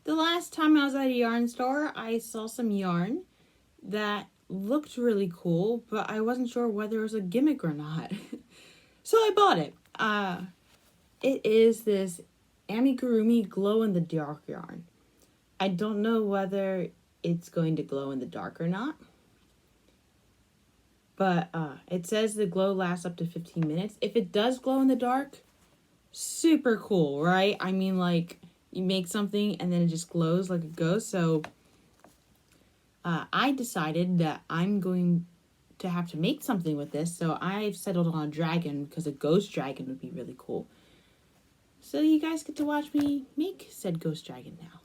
The last time I was at a yarn store, I saw some yarn that looked really cool, but I wasn't sure whether it was a gimmick or not. So I bought it. It is this amigurumi glow-in-the-dark yarn. I don't know whether it's going to glow in the dark or not. But it says the glow lasts up to 15 minutes. If it does glow in the dark, super cool, right? I mean, like, you make something and then it just glows like a ghost. So I decided that I'm going to have to make something with this. So I've settled on a dragon because a ghost dragon would be really cool. So you guys get to watch me make said ghost dragon now.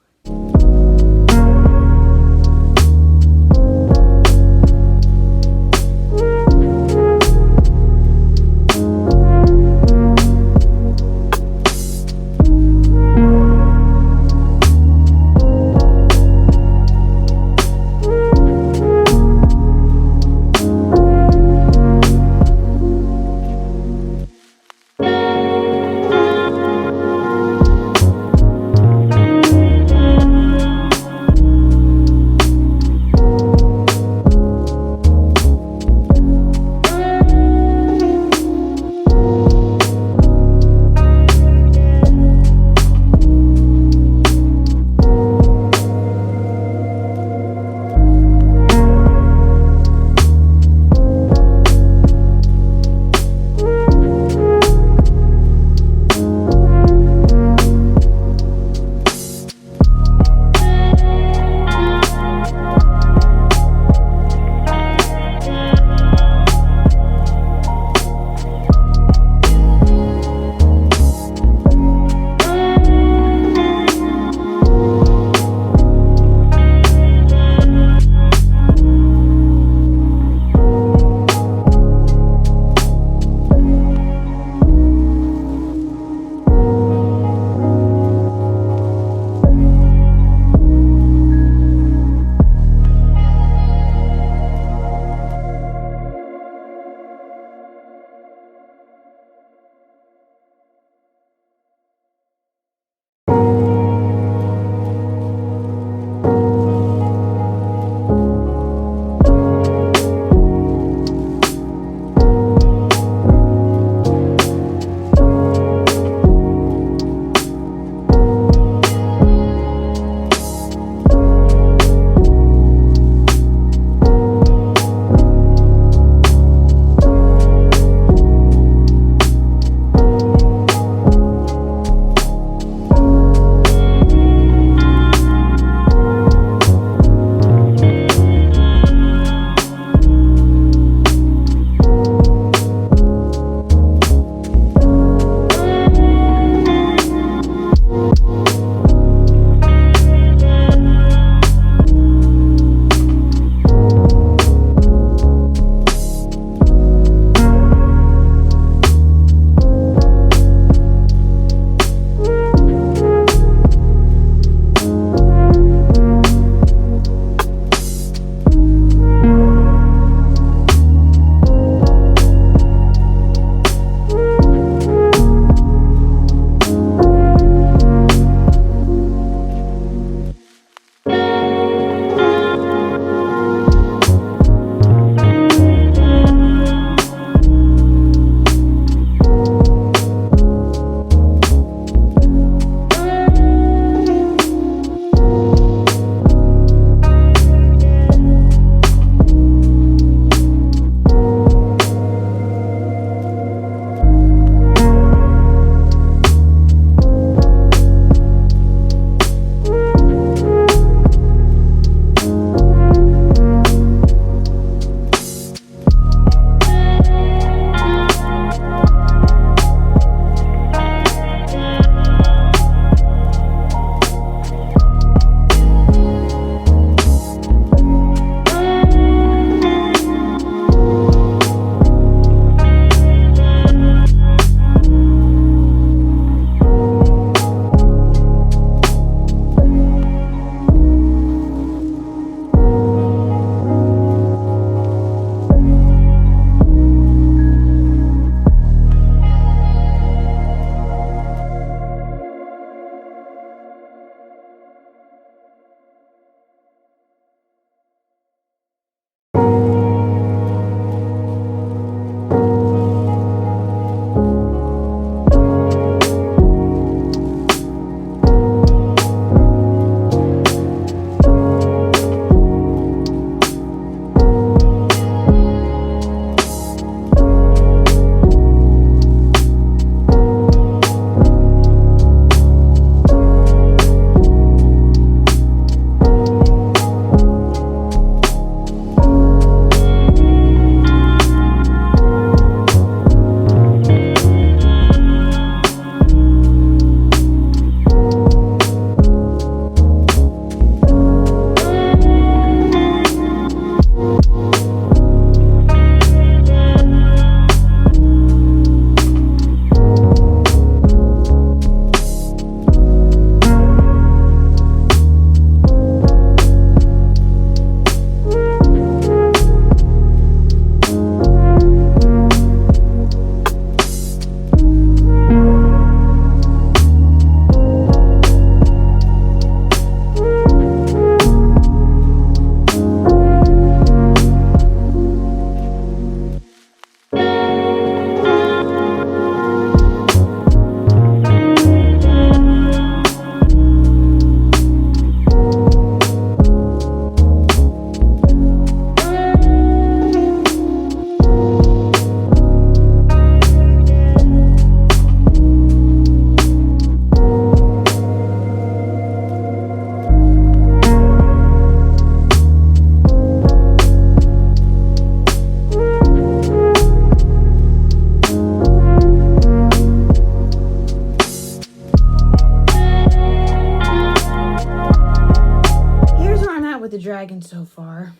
far.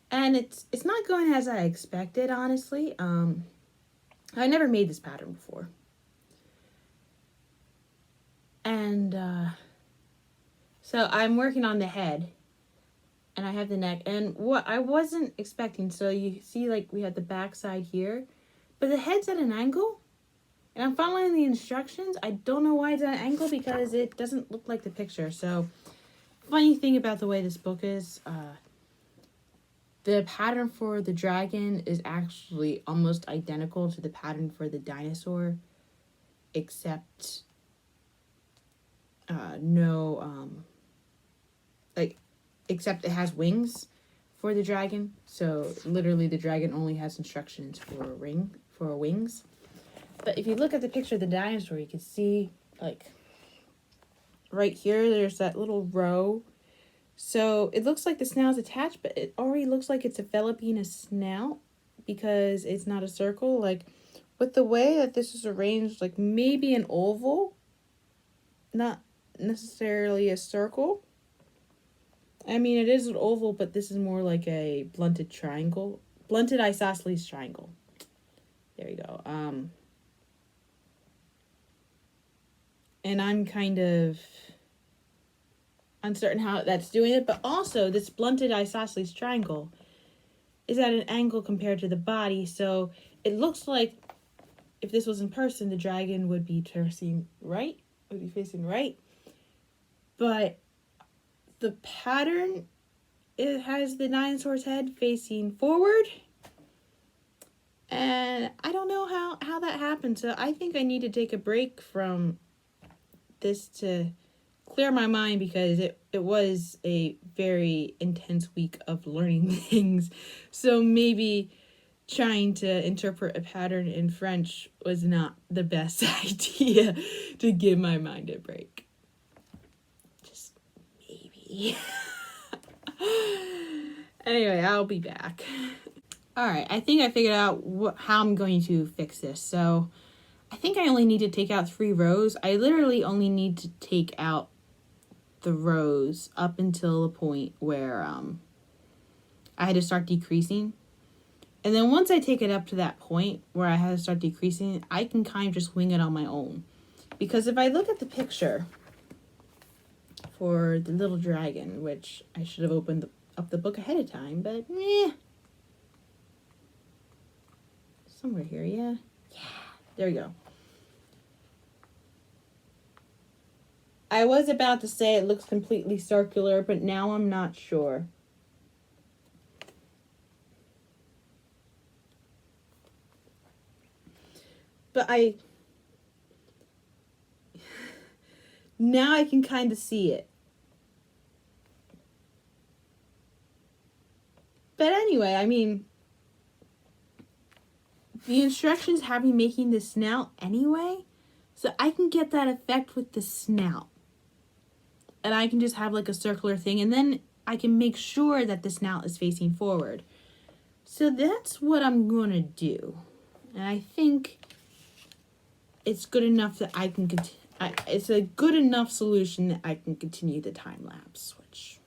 And it's not going as I expected, honestly. I never made this pattern before. And so I'm working on the head. And I have the neck. And what I wasn't expecting, so you see like we have the back side here. But the head's at an angle. And I'm following the instructions. I don't know why it's at an angle because it doesn't look like the picture. So, funny thing about the way this book is, the pattern for the dragon is actually almost identical to the pattern for the dinosaur, except except it has wings for the dragon. So literally the dragon only has instructions for wings. But if you look at the picture of the dinosaur, you can see like right here there's that little row. So it looks like the snout's attached, but it already looks like it's developing a snout because it's not a circle. Like with the way that this is arranged, like maybe an oval, not necessarily a circle. I mean, it is an oval, but this is more like a blunted triangle. Blunted isosceles triangle. There you go. And I'm kind of uncertain how that's doing it, but also this blunted isosceles triangle is at an angle compared to the body, so it looks like if this was in person, the dragon would be facing right, but the pattern, it has the dinosaur's head facing forward, and I don't know how that happened, so I think I need to take a break from this to clear my mind because it was a very intense week of learning things. So maybe trying to interpret a pattern in French was not the best idea to give my mind a break. Just maybe. Anyway, I'll be back. Alright, I think I figured out how I'm going to fix this. So I think I only need to take out 3 rows. I literally only need to take out the rows up until the point where I had to start decreasing. And then once I take it up to that point where I had to start decreasing, I can kind of just wing it on my own. Because if I look at the picture for the little dragon, which I should have opened up the book ahead of time, but somewhere here, yeah, there we go. I was about to say it looks completely circular, but now I'm not sure. But now I can kind of see it. But anyway, I mean, the instructions have me making the snout anyway, so I can get that effect with the snout. And I can just have like a circular thing, and then I can make sure that the snout is facing forward. So that's what I'm going to do. And I think it's good enough that I can it's a good enough solution that I can continue the time lapse switch.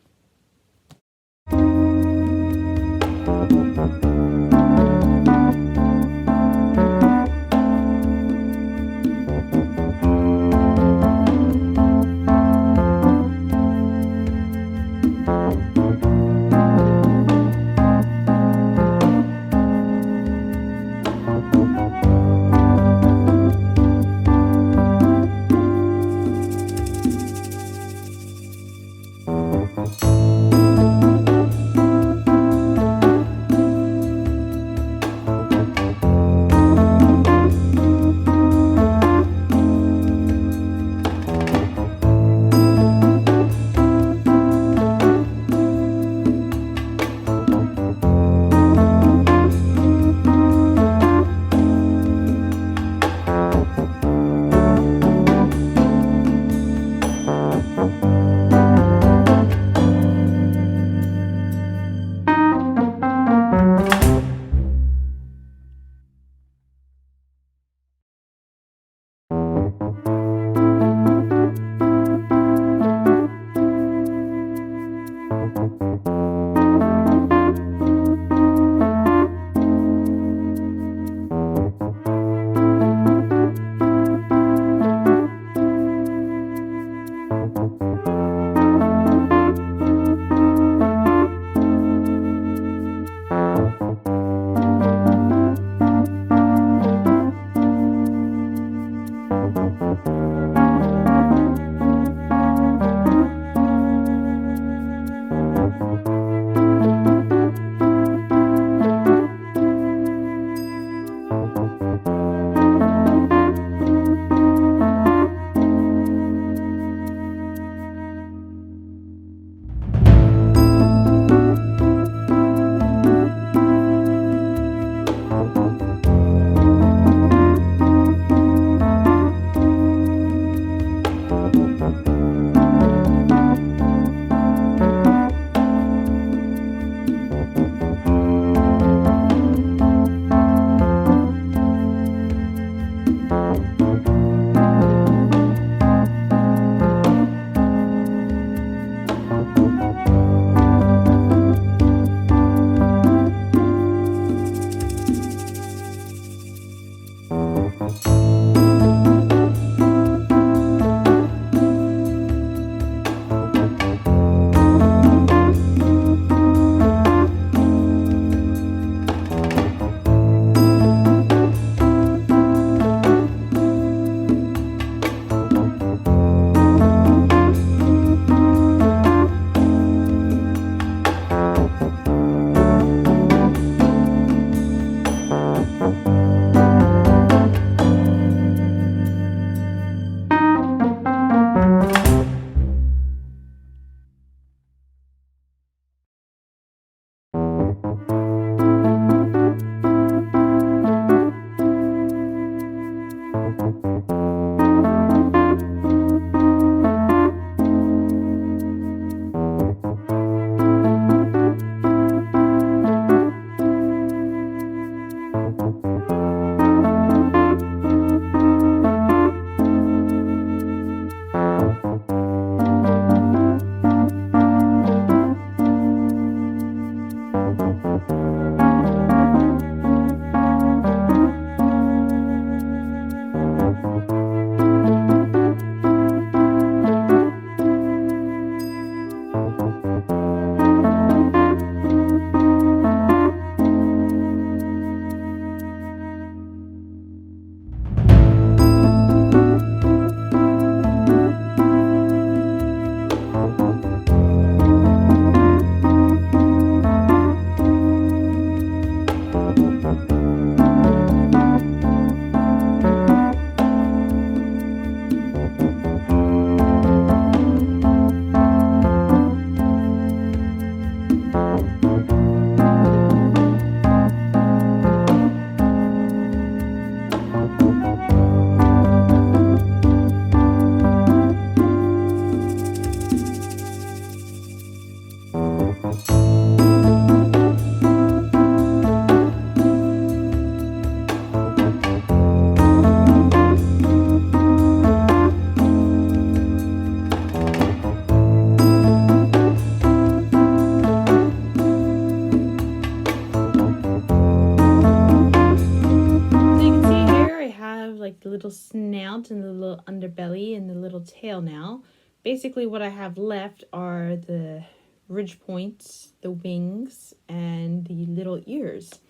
like the little snout and the little underbelly and the little tail now. Basically what I have left are the ridge points, the wings, and the little ears.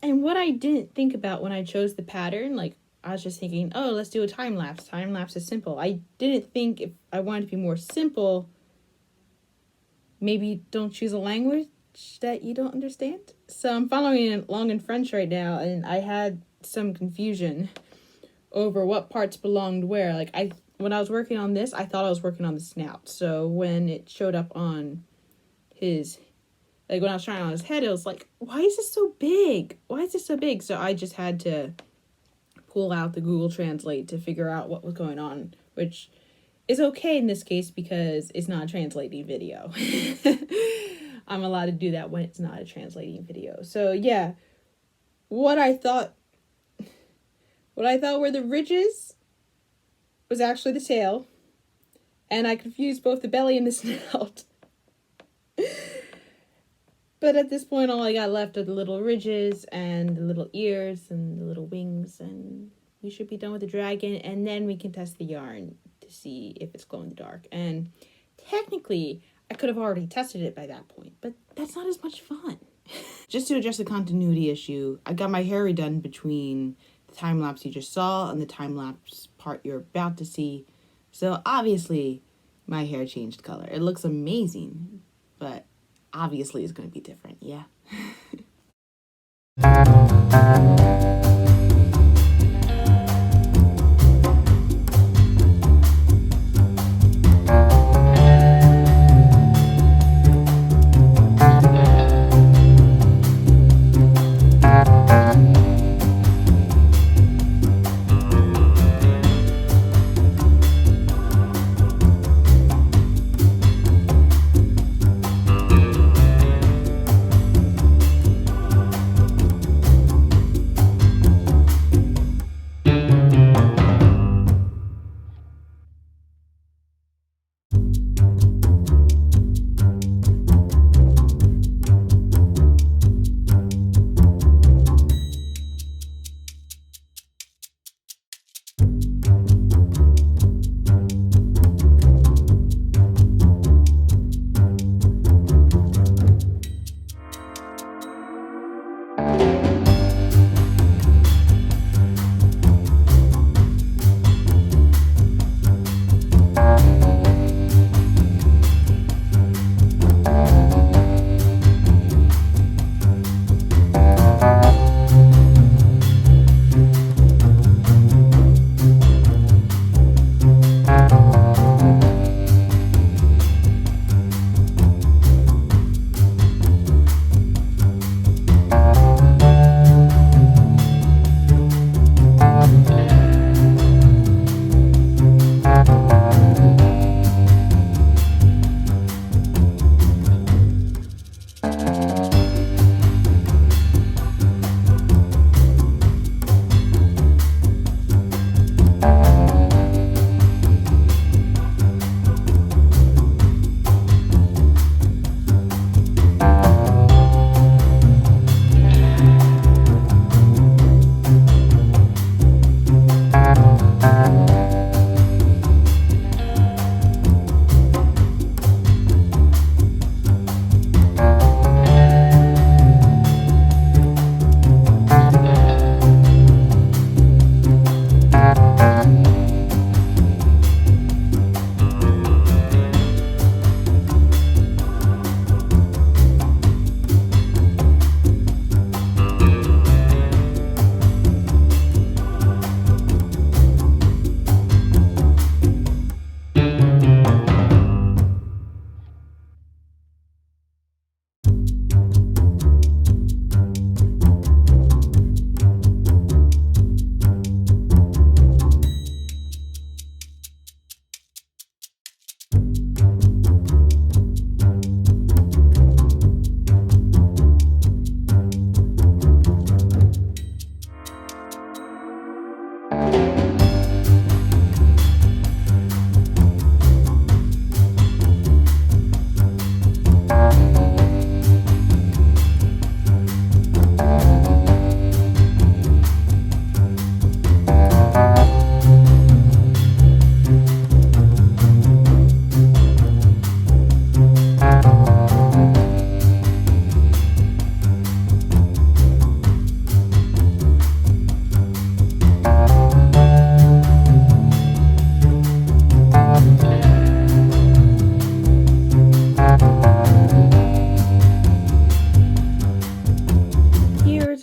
And what I didn't think about when I chose the pattern, like I was just thinking, oh, let's do a time lapse. Time lapse is simple. I didn't think if I wanted to be more simple, maybe don't choose a language that you don't understand. So I'm following along in French right now, and I had some confusion over what parts belonged where. Like when I was working on this, I thought I was working on the snout. So when it showed up on his, like when I was trying on his head, it was like, why is this so big? Why is this so big? So I just had to pull out the Google Translate to figure out what was going on, which is okay in this case because it's not a translating video. I'm allowed to do that when it's not a translating video. So yeah, what I thought were the ridges was actually the tail, and I confused both the belly and the snout. But at this point, all I got left are the little ridges and the little ears and the little wings, and we should be done with the dragon, and then we can test the yarn to see if it's glow in the dark. And technically, I could have already tested it by that point, but that's not as much fun. Just to address the continuity issue, I got my hair redone between the time lapse you just saw and the time lapse part you're about to see. So obviously, my hair changed color. It looks amazing, but obviously it's going to be different, yeah.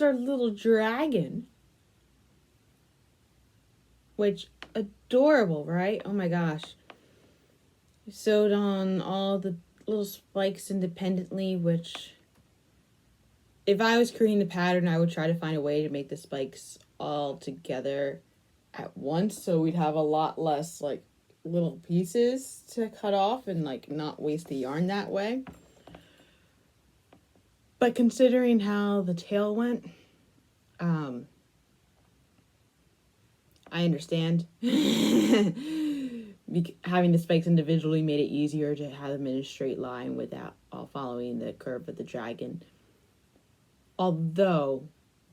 our little dragon. Which, adorable, right? Oh my gosh. I sewed on all the little spikes independently, which, if I was creating the pattern, I would try to find a way to make the spikes all together at once, so we'd have a lot less, like, little pieces to cut off and, like, not waste the yarn that way. But considering how the tail went, I understand. Having the spikes individually made it easier to have them in a straight line without all following the curve of the dragon. Although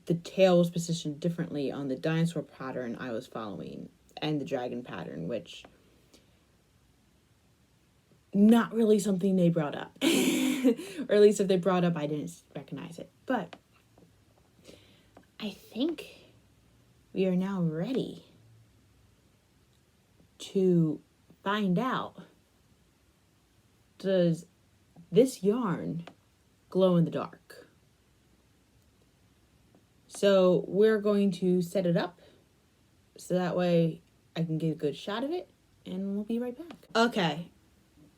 the tail was positioned differently on the dinosaur pattern I was following and the dragon pattern, which not really something they brought up. Or at least if they brought up, I didn't recognize it. But I think we are now ready to find out, does this yarn glow in the dark? So we're going to set it up so that way I can get a good shot of it, and we'll be right back. Okay,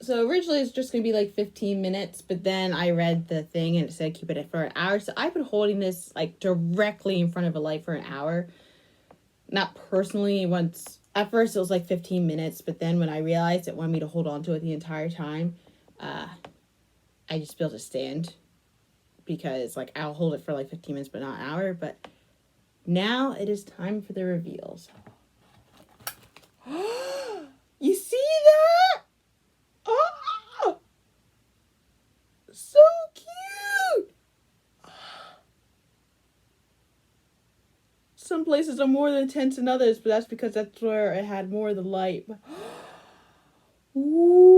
so originally it's just going to be like 15 minutes, but then I read the thing and it said keep it for an hour. So I've been holding this like directly in front of a light for an hour. Not personally, at first it was like 15 minutes, but then when I realized it wanted me to hold on to it the entire time, I just built a stand because like I'll hold it for like 15 minutes but not an hour. But now it is time for the reveals. You see that? Oh, so cute. Some places are more intense than others, but that's because that's where it had more of the light. Ooh.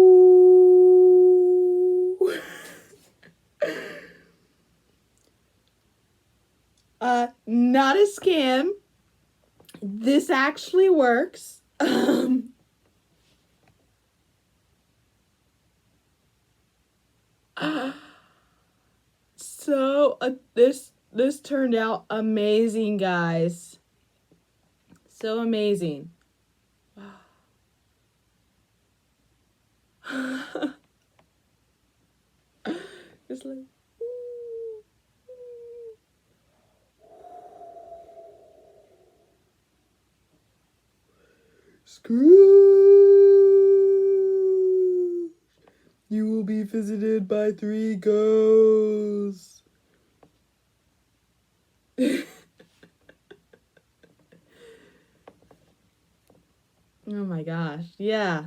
Not a scam. This actually works. So this turned out amazing, guys. So amazing. Just like Scrooge, you will be visited by 3 ghosts. Oh my gosh, yeah.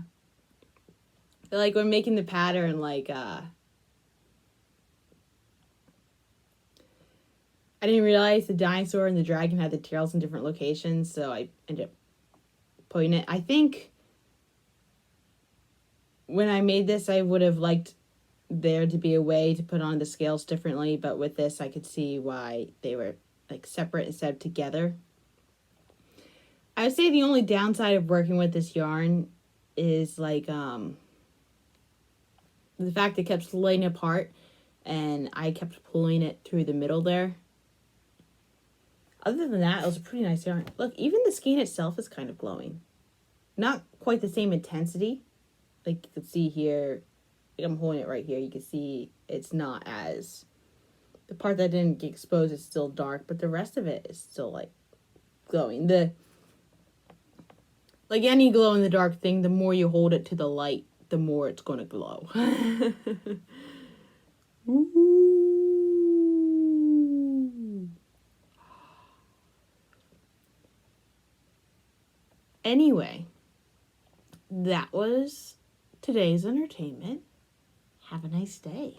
Like when making the pattern, like, I didn't realize the dinosaur and the dragon had the tails in different locations, so I ended up putting it. I think when I made this, I would have liked there to be a way to put on the scales differently, but with this, I could see why they were like separate instead of together. I would say the only downside of working with this yarn is like the fact it kept splitting apart and I kept pulling it through the middle there. Other than that, it was a pretty nice yarn. Look, even the skein itself is kind of glowing. Not quite the same intensity. Like you can see here, like I'm holding it right here, you can see it's not as, the part that didn't get exposed is still dark, but the rest of it is still like glowing. Like any glow in the dark thing, the more you hold it to the light, the more it's going to glow. Ooh. Anyway, that was today's entertainment. Have a nice day.